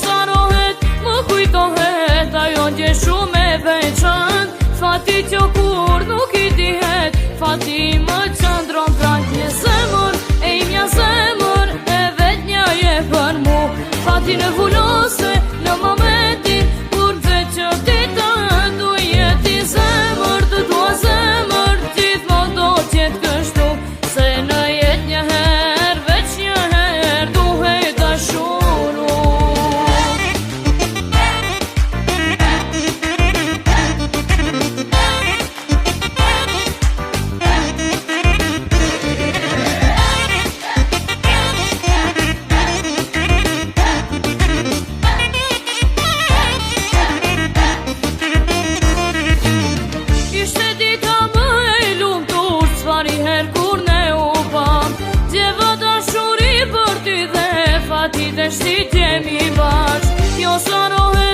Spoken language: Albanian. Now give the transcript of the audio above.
sarohet, më kujtohet ajo gjë shumë e veçantë. Fati që kur nuk i dihet, fati më qëndron prak një zemër, e imja zemër, e vet nja je për mu. Fati në vulose, në momentin, kur veç që ti të du jeti zemër, të tua zemër, gjithmonë do qëtë kështu, se në jet një her, veç një her, duhej dashuru. Fati dhe shti t'jemi bashk, jo sarohet